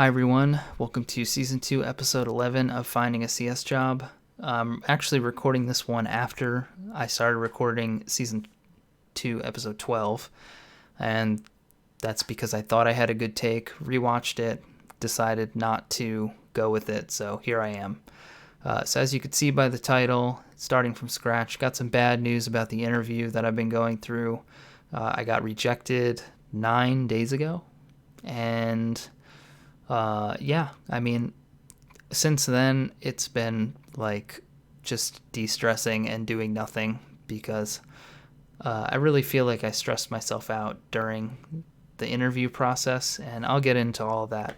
Hi everyone, welcome to Season 2, Episode 11 of Finding a CS Job. I'm actually recording this one after I started recording Season 2, Episode 12, and that's because I thought I had a good take, rewatched it, decided not to go with it, so here I am. So as you can see by the title, starting from scratch, got some bad news about the interview that I've been going through. I got rejected 9 days ago, and since then it's been like just de-stressing and doing nothing because I really feel like I stressed myself out during the interview process, and I'll get into all that.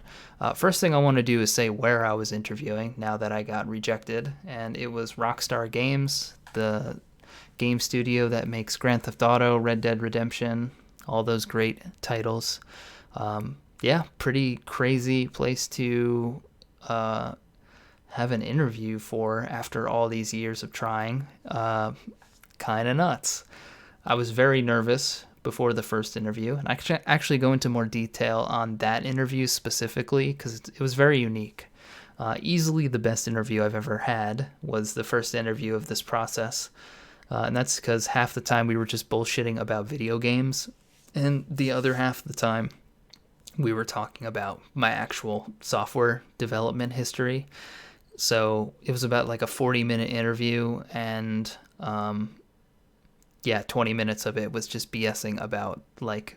First thing I want to do is say where I was interviewing now that I got rejected, and it was Rockstar Games, the game studio that makes Grand Theft Auto, Red Dead Redemption, all those great titles. Pretty crazy place to have an interview for after all these years of trying. Kind of nuts. I was very nervous before the first interview, and I can actually go into more detail on that interview specifically because it was very unique. Easily the best interview I've ever had was the first interview of this process, and that's because half the time we were just bullshitting about video games, and the other half of the time we were talking about my actual software development history. So it was about like a 40-minute interview, and 20 minutes of it was just BSing about, like,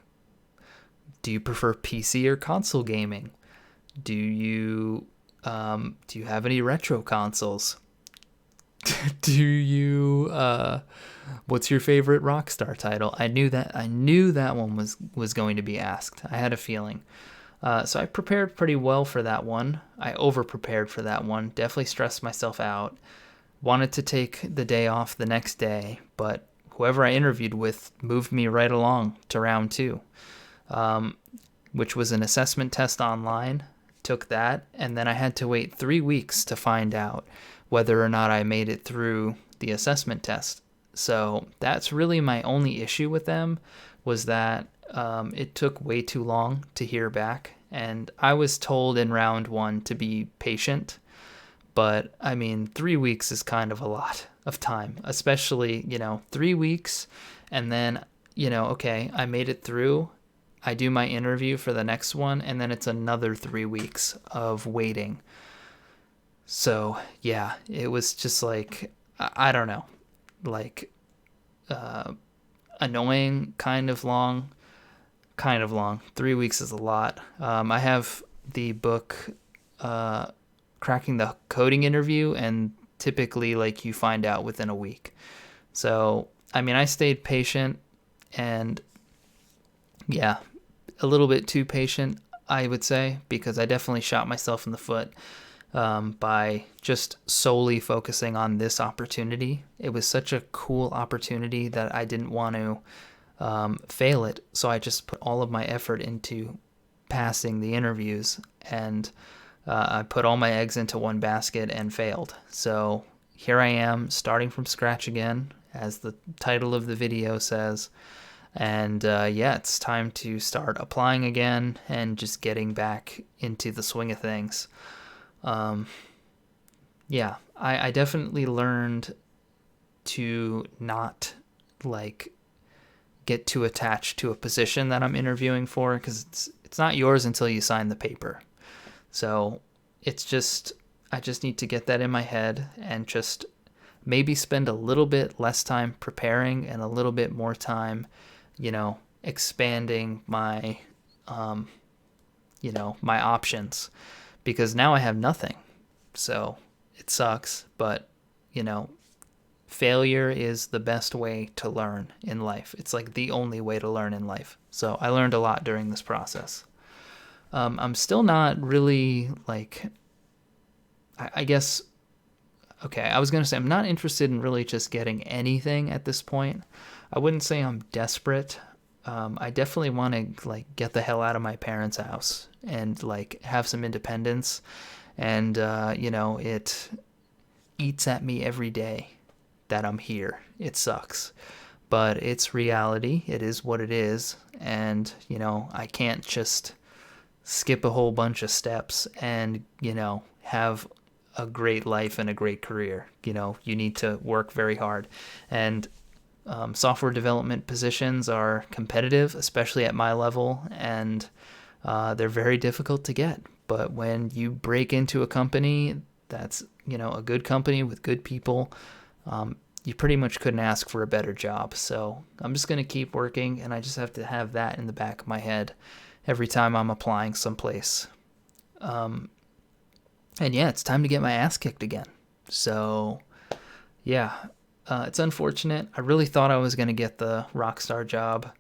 do you prefer PC or console gaming? Do you have any retro consoles? Do you what's your favorite Rockstar title? I knew that one was going to be asked. I had a feeling. So I prepared pretty well for that one. I over-prepared for that one. Definitely stressed myself out. Wanted to take the day off the next day, but whoever I interviewed with moved me right along to round 2, which was an assessment test online. Took that, and then I had to wait 3 weeks to find out whether or not I made it through the assessment test. So that's really my only issue with them, was that it took way too long to hear back. And I was told in round 1 to be patient, but I mean, 3 weeks is kind of a lot of time, especially, 3 weeks. And then, okay, I made it through. I do my interview for the next one, and then it's another 3 weeks of waiting. So yeah, it was just like, I don't know, like annoying, kind of long. 3 weeks is a lot. I have the book Cracking the Coding Interview, and typically, like, you find out within a week. So I mean, I stayed patient, and yeah, a little bit too patient, I would say, because I definitely shot myself in the foot by just solely focusing on this opportunity. It was such a cool opportunity that I didn't want to fail it, so I just put all of my effort into passing the interviews, and I put all my eggs into one basket and failed. So here I am, starting from scratch again, as the title of the video says. And it's time to start applying again and just getting back into the swing of things. I definitely learned to not, like, get too attached to a position that I'm interviewing for, because it's not yours until you sign the paper. So I just need to get that in my head and just maybe spend a little bit less time preparing and a little bit more time, expanding my, my options, because now I have nothing. So it sucks, but, failure is the best way to learn in life. It's like the only way to learn in life. So I learned a lot during this process. I'm still not really, like, I guess, okay, I was going to say I'm not interested in really just getting anything at this point. I wouldn't say I'm desperate. I definitely want to, like, get the hell out of my parents' house and, like, have some independence. And, it eats at me every day that I'm here. It sucks. But it's reality. It is what it is. And, I can't just skip a whole bunch of steps and, have a great life and a great career. You need to work very hard. And software development positions are competitive, especially at my level, and they're very difficult to get. But when you break into a company that's, a good company with good people, you pretty much couldn't ask for a better job. So I'm just going to keep working, and I just have to have that in the back of my head every time I'm applying someplace. And yeah, it's time to get my ass kicked again. So yeah, it's unfortunate. I really thought I was going to get the Rockstar job.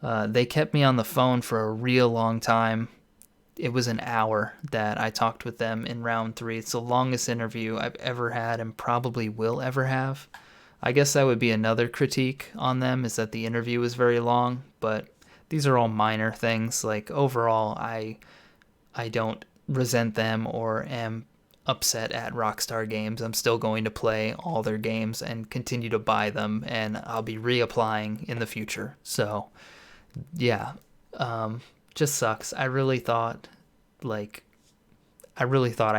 They kept me on the phone for a real long time. It was an hour that I talked with them in round 3. It's the longest interview I've ever had and probably will ever have. I guess that would be another critique on them, is that the interview was very long, but these are all minor things. Like, overall, I don't resent them or am upset at Rockstar Games. I'm still going to play all their games and continue to buy them, and I'll be reapplying in the future. So, yeah, just sucks. I really thought I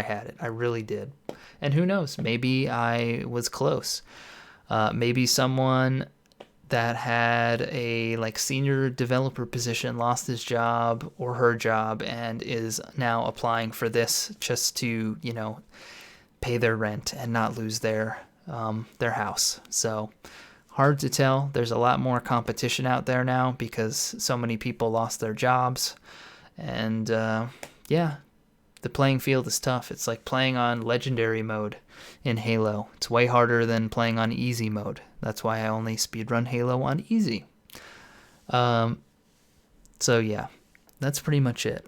had it. I really did. And who knows? Maybe I was close. Maybe someone that had a senior developer position lost his job or her job and is now applying for this just to pay their rent and not lose their house. So hard to tell. There's a lot more competition out there now because so many people lost their jobs, and yeah, the playing field is tough. It's like playing on legendary mode in Halo. It's way harder than playing on easy mode. That's why I only speedrun Halo on easy. So yeah, that's pretty much it.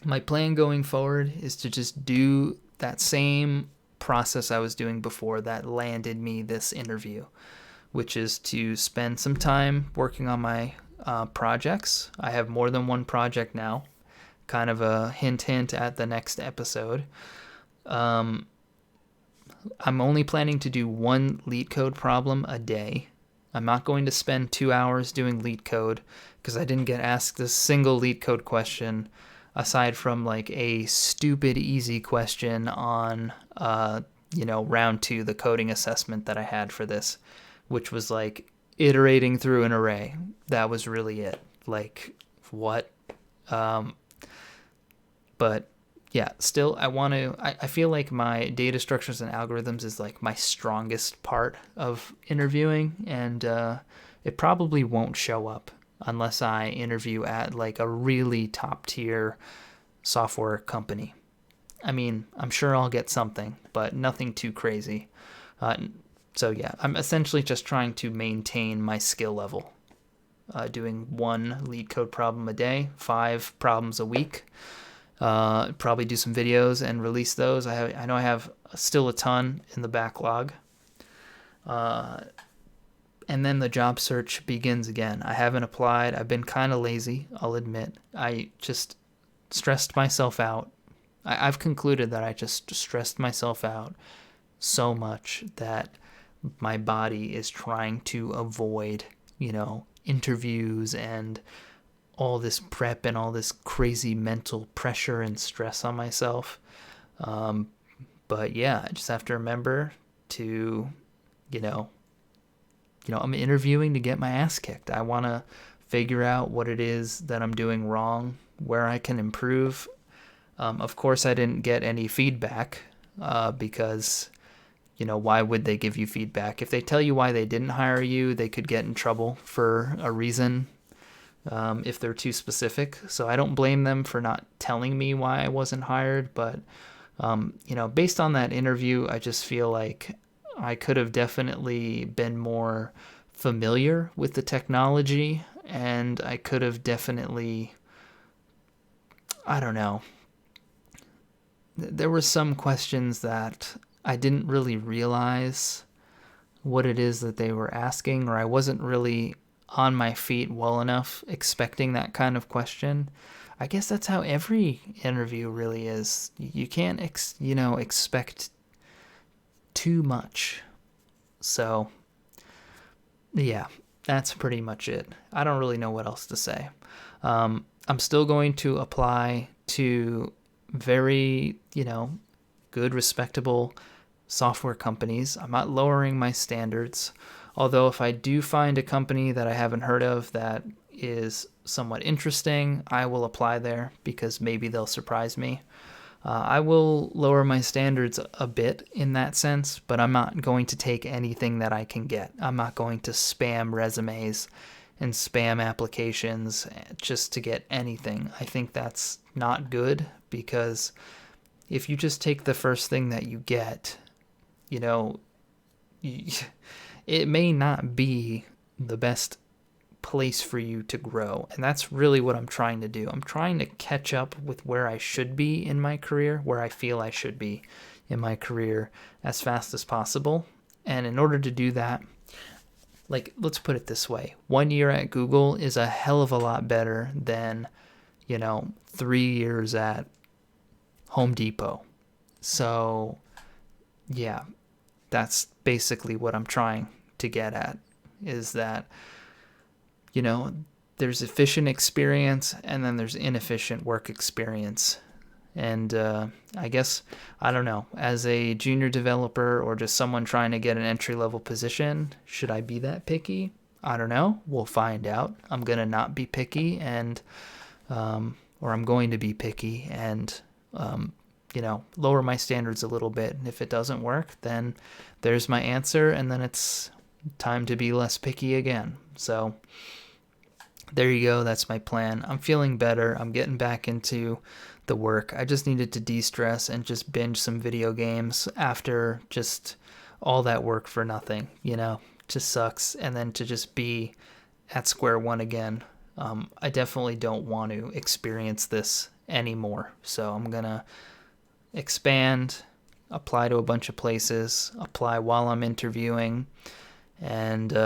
My plan going forward is to just do that same process I was doing before that landed me this interview, which is to spend some time working on my projects. I have more than one project now. Kind of a hint at the next episode. I'm only planning to do one leet code problem a day. I'm not going to spend 2 hours doing leet code because I didn't get asked a single leet code question aside from a stupid easy question on round 2, the coding assessment that I had for this, which was iterating through an array. That was really it. What? But yeah, still, I feel like my data structures and algorithms is my strongest part of interviewing, and it probably won't show up unless I interview at a really top tier software company. I mean, I'm sure I'll get something, but nothing too crazy. So yeah, I'm essentially just trying to maintain my skill level. Doing one lead code problem a day, 5 problems a week. Probably do some videos and release those. I know I have still a ton in the backlog. And then the job search begins again. I haven't applied. I've been kind of lazy, I'll admit. I just stressed myself out. I've concluded that I just stressed myself out so much that my body is trying to avoid, interviews and all this prep and all this crazy mental pressure and stress on myself. But yeah, I just have to remember to, I'm interviewing to get my ass kicked. I want to figure out what it is that I'm doing wrong, where I can improve. Of course, I didn't get any feedback because, why would they give you feedback? If they tell you why they didn't hire you, they could get in trouble for a reason. If they're too specific. So I don't blame them for not telling me why I wasn't hired, but based on that interview, I just feel like I could have definitely been more familiar with the technology, and I could have definitely, I don't know. There were some questions that I didn't really realize what it is that they were asking, or I wasn't really on my feet well enough expecting that kind of question. I guess that's how every interview really is. You can't expect too much. So yeah, that's pretty much it. I don't really know what else to say. I'm still going to apply to very, good, respectable software companies. I'm not lowering my standards. Although if I do find a company that I haven't heard of that is somewhat interesting, I will apply there because maybe they'll surprise me. I will lower my standards a bit in that sense, but I'm not going to take anything that I can get. I'm not going to spam resumes and spam applications just to get anything. I think that's not good because if you just take the first thing that you get, it may not be the best place for you to grow. And that's really what I'm trying to do. I'm trying to catch up with where I should be in my career, where I feel I should be in my career as fast as possible. And in order to do that, let's put it this way. 1 year at Google is a hell of a lot better than, 3 years at Home Depot. So, yeah, that's basically what I'm trying to get at, is that, there's efficient experience and then there's inefficient work experience. And I guess, I don't know, as a junior developer or just someone trying to get an entry-level position, should I be that picky? I don't know. We'll find out. I'm going to not be picky or I'm going to be picky and, lower my standards a little bit. And if it doesn't work, then there's my answer. And then it's time to be less picky again. So there you go. That's my plan. I'm feeling better. I'm getting back into the work. I just needed to de-stress and just binge some video games after just all that work for nothing, just sucks. And then to just be at square one again. I definitely don't want to experience this anymore. So I'm going to expand, apply to a bunch of places, apply while I'm interviewing, and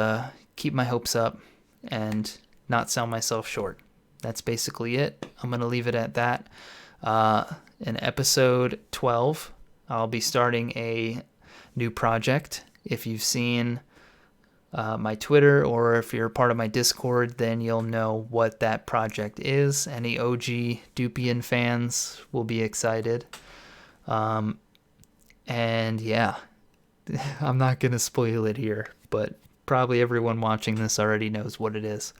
keep my hopes up and not sell myself short. That's basically it. I'm going to leave it at that. In episode 12, I'll be starting a new project. If you've seen my Twitter or if you're part of my Discord, then you'll know what that project is. Any OG Dupian fans will be excited. And yeah, I'm not going to spoil it here, but probably everyone watching this already knows what it is.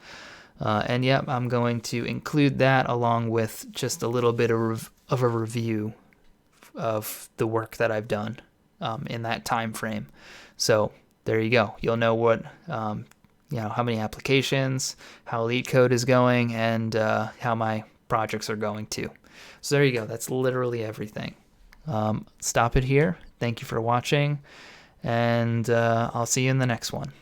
And yeah, I'm going to include that along with just a little bit of a review of the work that I've done in that time frame. So there you go. You'll know what, how many applications, how LeetCode is going, and how my projects are going too. So there you go. That's literally everything. Stop it here. Thank you for watching, and I'll see you in the next one.